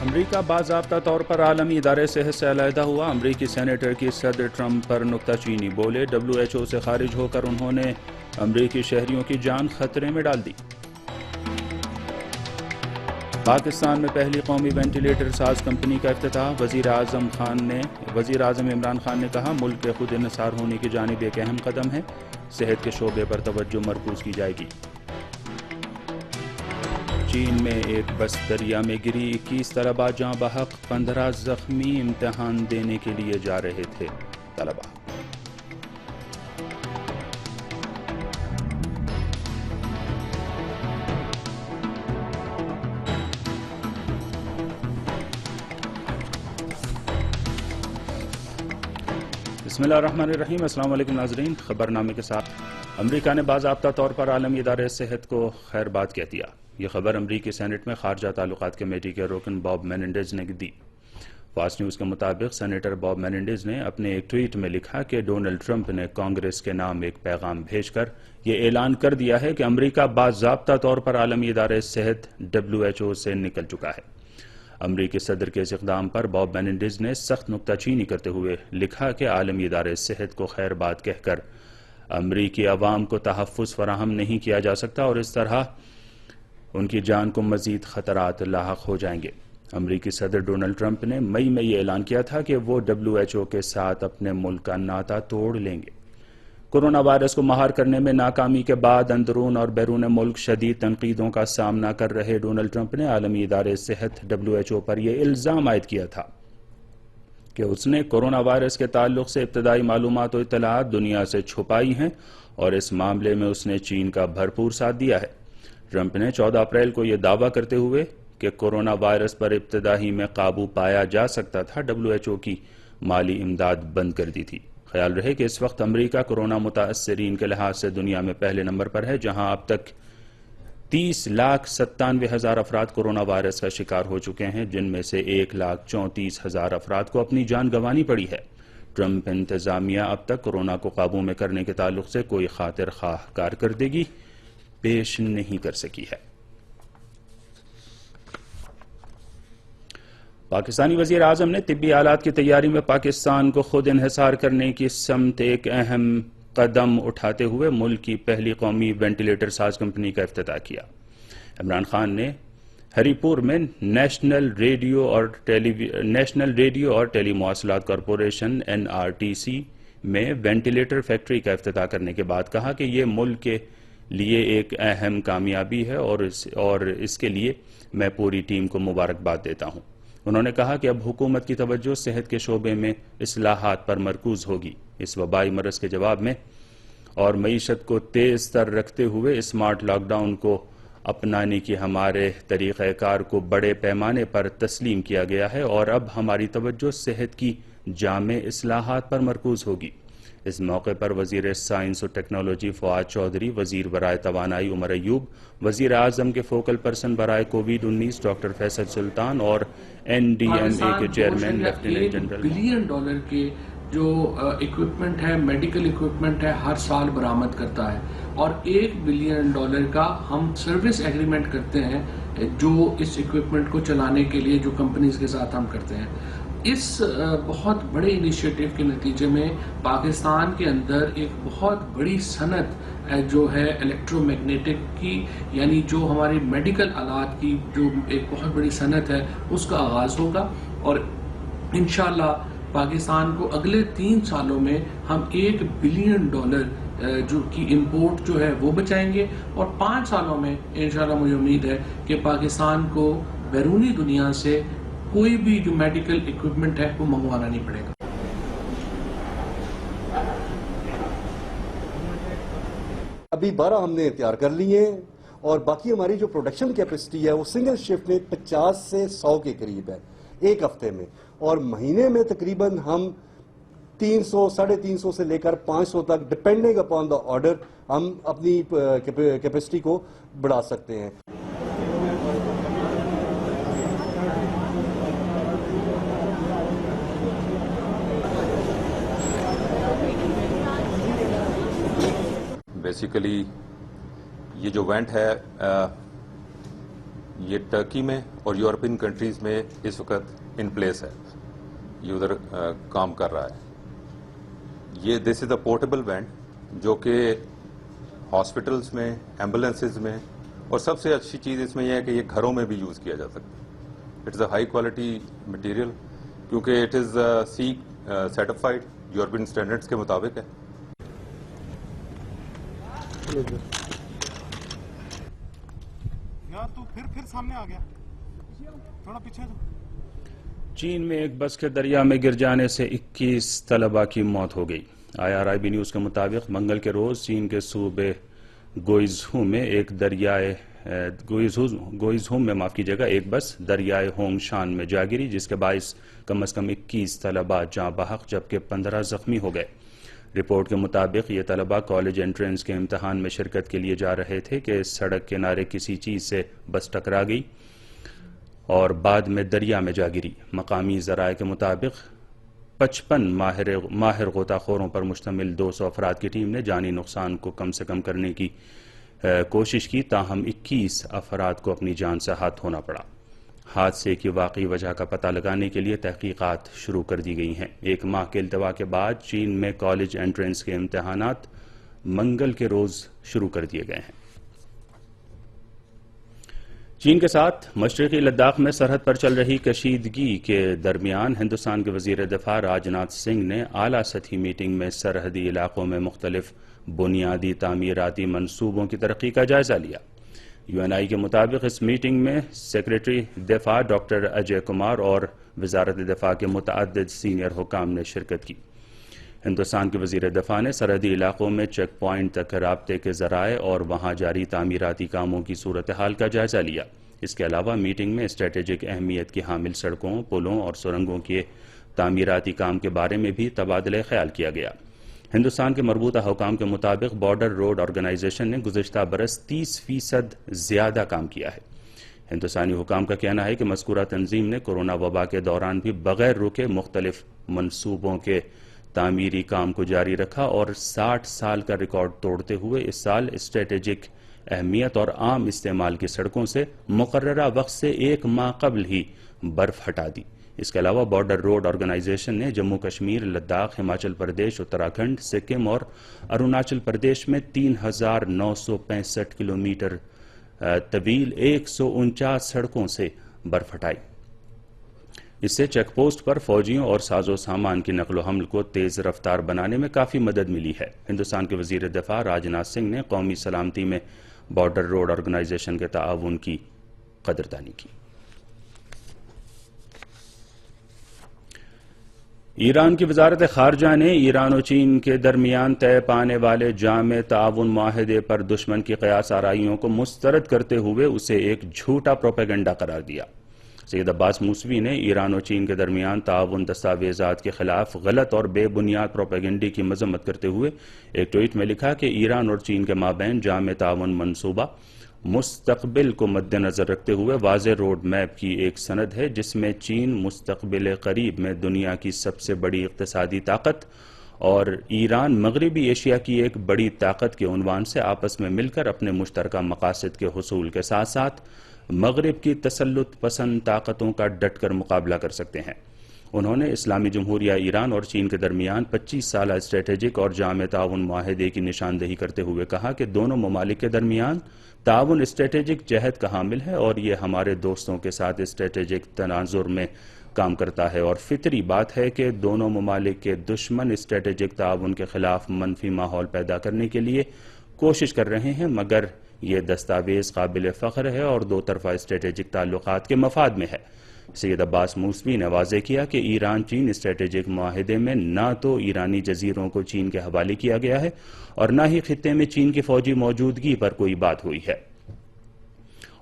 امریکہ باضابطہ طور پر عالمی ادارے صحت سے علیحدہ ہوا۔ امریکی سینیٹر کی صدر ٹرمپ پر نکتہ چینی، بولے WHO سے خارج ہو کر انہوں نے امریکی شہریوں کی جان خطرے میں ڈال دی۔ پاکستان میں پہلی قومی وینٹیلیٹر ساز کمپنی کا افتتاح، وزیر اعظم عمران خان نے کہا ملک کے خود انحصار ہونے کی جانب ایک اہم قدم ہے، صحت کے شعبے پر توجہ مرکوز کی جائے گی۔ چین میں ایک بس دریا میں گری، 21 طلباء جاں بحق، 15 زخمی، امتحان دینے کے لیے جا رہے تھے طلباء۔ بسم اللہ الرحمن الرحیم، السلام علیکم ناظرین۔ خبرنامے کے ساتھ امریکہ نے باضابطہ طور پر عالمی ادارے صحت کو خیر باد کہہ دیا۔ یہ خبر امریکی سینٹ میں خارجہ تعلقات کمیٹی کے رکن باب میننڈیز نے دی۔ فاسٹ نیوز کے مطابق سینیٹر باب میننڈیز نے اپنے ایک ٹویٹ میں لکھا کہ ڈونلڈ ٹرمپ نے کانگریس کے نام ایک پیغام بھیج کر یہ اعلان کر دیا ہے کہ امریکہ باضابطہ طور پر عالمی ادارے صحت WHO سے نکل چکا ہے۔ امریکی صدر کے اس اقدام پر باب میننڈیز نے سخت نکتہ چینی کرتے ہوئے لکھا کہ عالمی ادارے صحت کو خیر باد کہہ کر امریکی عوام کو تحفظ فراہم نہیں کیا جا سکتا اور اس طرح ان کی جان کو مزید خطرات لاحق ہو جائیں گے۔ امریکی صدر ڈونلڈ ٹرمپ نے مئی میں یہ اعلان کیا تھا کہ وہ WHO کے ساتھ اپنے ملک کا ناطہ توڑ لیں گے۔ کورونا وائرس کو مہار کرنے میں ناکامی کے بعد اندرون اور بیرون ملک شدید تنقیدوں کا سامنا کر رہے ڈونلڈ ٹرمپ نے عالمی ادارے صحت WHO پر یہ الزام عائد کیا تھا کہ اس نے کورونا وائرس کے تعلق سے ابتدائی معلومات و اطلاعات دنیا سے چھپائی ہیں اور اس معاملے میں اس نے چین کا بھرپور ساتھ دیا ہے۔ ٹرمپ نے 14 اپریل کو یہ دعویٰ کرتے ہوئے کہ کورونا وائرس پر ابتدائی میں قابو پایا جا سکتا تھا WHO کی مالی امداد بند کر دی تھی۔ خیال رہے کہ اس وقت امریکہ کورونا متاثرین کے لحاظ سے دنیا میں پہلے نمبر پر ہے، جہاں اب تک 30,97,000 افراد کورونا وائرس کا شکار ہو چکے ہیں، جن میں سے 1,34,000 افراد کو اپنی جان گنوانی پڑی ہے۔ ٹرمپ انتظامیہ اب تک کورونا کو قابو میں کرنے کے تعلق سے کوئی خاطر خواہ کارکردگی پیش نہیں کر سکی ہے۔ پاکستانی وزیر اعظم نے طبی آلات کی تیاری میں پاکستان کو خود انحصار کرنے کی سمت ایک اہم قدم اٹھاتے ہوئے ملک کی پہلی قومی وینٹیلیٹر ساز کمپنی کا افتتاح کیا۔ عمران خان نے ہری پور میں نیشنل ریڈیو اور ٹیلی مواصلات کارپوریشن NRTC میں وینٹیلیٹر فیکٹری کا افتتاح کرنے کے بعد کہا کہ یہ ملک کے لیے ایک اہم کامیابی ہے اور اس کے لیے میں پوری ٹیم کو مبارکباد دیتا ہوں۔ انہوں نے کہا کہ اب حکومت کی توجہ صحت کے شعبے میں اصلاحات پر مرکوز ہوگی۔ اس وبائی مرض کے جواب میں اور معیشت کو تیز تر رکھتے ہوئے اسمارٹ لاک ڈاؤن کو اپنانے کی ہمارے طریقہ کار کو بڑے پیمانے پر تسلیم کیا گیا ہے اور اب ہماری توجہ صحت کی جامع اصلاحات پر مرکوز ہوگی۔ اس موقع پر وزیر سائنس و ٹیکنالوجی فواد چودھری، وزیر برائے توانائی عمر ایوب، وزیر اعظم کے فوکل پرسن برائے کووڈ-19 ڈاکٹر فیصل سلطان اور NDMA کے چیئرمین لیفٹیننٹ جنرل $1 بلین کے جو اکوپمنٹ ہے، میڈیکل اکوپمنٹ ہے، ہر سال برآمد کرتا ہے اور $1 بلین کا ہم سروس ایگریمنٹ کرتے ہیں جو اس اکوپمنٹ کو چلانے کے لیے جو کمپنیز کے ساتھ ہم کرتے ہیں۔ اس بہت بڑے انیشیٹو کے نتیجے میں پاکستان کے اندر ایک بہت بڑی صنعت جو ہے الیکٹرو میگنیٹک کی، یعنی جو ہماری میڈیکل آلات کی جو ایک بہت بڑی صنعت ہے، اس کا آغاز ہوگا اور انشاءاللہ پاکستان کو اگلے 3 سالوں میں ہم $1 بلین جو کی امپورٹ جو ہے وہ بچائیں گے اور 5 سالوں میں انشاءاللہ مجھے امید ہے کہ پاکستان کو بیرونی دنیا سے کوئی بھی جو میڈیکل اکوپمنٹ ہے وہ منگوانا نہیں پڑے گا۔ ابھی 12 ہم نے تیار کر لیے ہیں اور باقی ہماری جو پروڈکشن کیپیسٹی ہے وہ سنگل شفٹ میں 50 سے 100 کے قریب ہے ایک ہفتے میں، اور مہینے میں تقریباً ہم 300 350 سے لے کر 500 تک ڈپینڈنگ اپان دا آرڈر ہم اپنی کیپیسٹی کو بڑھا سکتے ہیں۔ بیسیکلی یہ جو وینٹ ہے یہ ٹرکی میں اور یورپین کنٹریز میں اس وقت ان پلیس ہے، یہ ادھر کام کر رہا ہے۔ یہ دس از اے پورٹیبل وین جو کہ ہاسپٹلس میں، ایمبولینسز میں، اور سب سے اچھی چیز اس میں یہ ہے کہ یہ گھروں میں بھی یوز کیا جا سکتا ہے۔ It is a high quality material کیونکہ it is C certified European standards کے مطابق ہے۔ تو پھر سامنے آ گیا، تھوڑا پیچھے تو۔ چین میں ایک بس کے دریا میں گر جانے سے 21 طلباء کی موت ہو گئی۔ IRIB نیوز کے مطابق منگل کے روز چین کے صوبے گوئزہو میں ایک ایک بس دریائے ہونگ شان میں جا گری، جس کے باعث کم از کم 21 طلباء جاں بحق جبکہ 15 زخمی ہو گئے۔ رپورٹ کے مطابق یہ طلباء کالج انٹرنس کے امتحان میں شرکت کے لیے جا رہے تھے کہ سڑک کنارے کسی چیز سے بس ٹکرا گئی اور بعد میں دریا میں جا گری۔ مقامی ذرائع کے مطابق 55 ماہر غوطہ خوروں پر مشتمل 200 افراد کی ٹیم نے جانی نقصان کو کم سے کم کرنے کی کوشش کی، تاہم 21 افراد کو اپنی جان سے ہاتھ دھونا پڑا۔ حادثے کی واقعی وجہ کا پتہ لگانے کے لیے تحقیقات شروع کر دی گئی ہیں۔ ایک ماہ کے التوا کے بعد چین میں کالج انٹرنس کے امتحانات منگل کے روز شروع کر دیے گئے ہیں۔ چین کے ساتھ مشرقی لداخ میں سرحد پر چل رہی کشیدگی کے درمیان ہندوستان کے وزیر دفاع راج ناتھ سنگھ نے اعلیٰ سطحی میٹنگ میں سرحدی علاقوں میں مختلف بنیادی تعمیراتی منصوبوں کی ترقی کا جائزہ لیا۔ UNI کے مطابق اس میٹنگ میں سیکریٹری دفاع ڈاکٹر اجے کمار اور وزارت دفاع کے متعدد سینئر حکام نے شرکت کی۔ ہندوستان کے وزیر دفاع نے سرحدی علاقوں میں چیک پوائنٹ تک رابطے کے ذرائع اور وہاں جاری تعمیراتی کاموں کی صورتحال کا جائزہ لیا۔ اس کے علاوہ میٹنگ میں اسٹریٹجک اہمیت کی حامل سڑکوں، پلوں اور سرنگوں کے تعمیراتی کام کے بارے میں بھی تبادلہ خیال کیا گیا۔ ہندوستان کے مربوطہ حکام کے مطابق بارڈر روڈ آرگنائزیشن نے گزشتہ برس 30% زیادہ کام کیا ہے۔ ہندوستانی حکام کا کہنا ہے کہ مذکورہ تنظیم نے کورونا وبا کے دوران بھی بغیر رکے مختلف منصوبوں کے تعمیری کام کو جاری رکھا اور 60 سال کا ریکارڈ توڑتے ہوئے اس سال اسٹریٹجک اہمیت اور عام استعمال کی سڑکوں سے مقررہ وقت سے 1 ماہ قبل ہی برف ہٹا دی۔ اس کے علاوہ بارڈر روڈ آرگنائزیشن نے جموں کشمیر، لداخ، ہماچل پردیش، اتراکھنڈ، سکم اور اروناچل پردیش میں 3965 کلومیٹر طویل 149 سڑکوں سے برف ہٹائی۔ اس سے چیک پوسٹ پر فوجیوں اور ساز و سامان کی نقل و حمل کو تیز رفتار بنانے میں کافی مدد ملی ہے۔ ہندوستان کے وزیر دفاع راج ناتھ سنگھ نے قومی سلامتی میں بارڈر روڈ آرگنائزیشن کے تعاون کی قدردانی کی۔ ایران کی وزارت خارجہ نے ایران و چین کے درمیان طے پانے والے جامع تعاون معاہدے پر دشمن کی قیاس آرائیوں کو مسترد کرتے ہوئے اسے ایک جھوٹا پروپیگنڈا قرار دیا۔ سید عباس موسوی نے ایران و چین کے درمیان تعاون دستاویزات کے خلاف غلط اور بے بنیاد پروپیگنڈے کی مذمت کرتے ہوئے ایک ٹویٹ میں لکھا کہ ایران اور چین کے مابین جامع تعاون منصوبہ مستقبل کو مد نظر رکھتے ہوئے واضح روڈ میپ کی ایک سند ہے، جس میں چین مستقبل قریب میں دنیا کی سب سے بڑی اقتصادی طاقت اور ایران مغربی ایشیا کی ایک بڑی طاقت کے عنوان سے آپس میں مل کر اپنے مشترکہ مقاصد کے حصول کے ساتھ ساتھ مغرب کی تسلط پسند طاقتوں کا ڈٹ کر مقابلہ کر سکتے ہیں۔ انہوں نے اسلامی جمہوریہ ایران اور چین کے درمیان 25 سالہ اسٹریٹجک اور جامع تعاون معاہدے کی نشاندہی کرتے ہوئے کہا کہ دونوں ممالک کے درمیان تعاون اسٹریٹجک جہد کا حامل ہے اور یہ ہمارے دوستوں کے ساتھ اسٹریٹجک تناظر میں کام کرتا ہے اور فطری بات ہے کہ دونوں ممالک کے دشمن اسٹریٹجک تعاون کے خلاف منفی ماحول پیدا کرنے کے لیے کوشش کر رہے ہیں، مگر یہ دستاویز قابل فخر ہے اور دو طرفہ اسٹریٹجک تعلقات کے مفاد میں ہے۔ سید عباس موسوی نے واضح کیا کہ ایران چین اسٹریٹجک معاہدے میں نہ تو ایرانی جزیروں کو چین کے حوالے کیا گیا ہے اور نہ ہی خطے میں چین کی فوجی موجودگی پر کوئی بات ہوئی ہے۔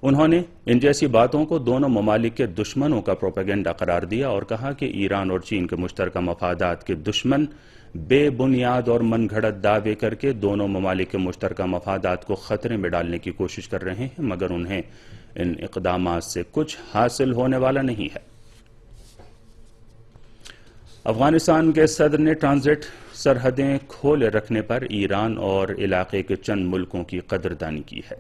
انہوں نے ان جیسی باتوں کو دونوں ممالک کے دشمنوں کا پروپیگنڈا قرار دیا اور کہا کہ ایران اور چین کے مشترکہ مفادات کے دشمن بے بنیاد اور من گھڑت دعوے کر کے دونوں ممالک کے مشترکہ مفادات کو خطرے میں ڈالنے کی کوشش کر رہے ہیں، مگر انہیں ان اقدامات سے کچھ حاصل ہونے والا نہیں ہے۔ افغانستان کے صدر نے ٹرانزٹ سرحدیں کھولے رکھنے پر ایران اور علاقے کے چند ملکوں کی قدردانی کی ہے۔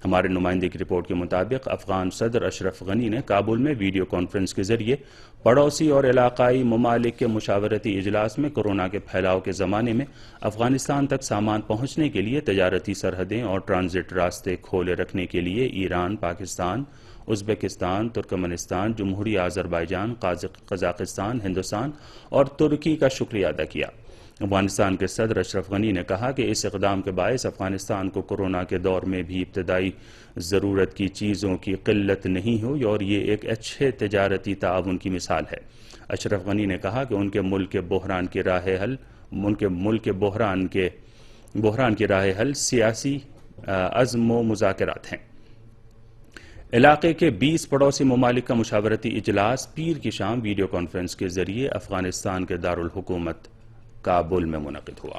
ہمارے نمائندے کی رپورٹ کے مطابق افغان صدر اشرف غنی نے کابل میں ویڈیو کانفرنس کے ذریعے پڑوسی اور علاقائی ممالک کے مشاورتی اجلاس میں کورونا کے پھیلاؤ کے زمانے میں افغانستان تک سامان پہنچنے کے لیے تجارتی سرحدیں اور ٹرانزٹ راستے کھولے رکھنے کے لیے ایران، پاکستان، ازبکستان، ترکمنستان، جمہوریہ آذربائیجان، قزاقستان، ہندوستان اور ترکی کا شکریہ ادا کیا۔ افغانستان کے صدر اشرف غنی نے کہا کہ اس اقدام کے باعث افغانستان کو کورونا کے دور میں بھی ابتدائی ضرورت کی چیزوں کی قلت نہیں ہوئی اور یہ ایک اچھے تجارتی تعاون کی مثال ہے۔ اشرف غنی نے کہا کہ ان کے ملک کے بحران کی راہ حل سیاسی عزم و مذاکرات ہیں۔ علاقے کے 20 پڑوسی ممالک کا مشاورتی اجلاس پیر کی شام ویڈیو کانفرنس کے ذریعے افغانستان کے دارالحکومت کابل میں منعقد ہوا۔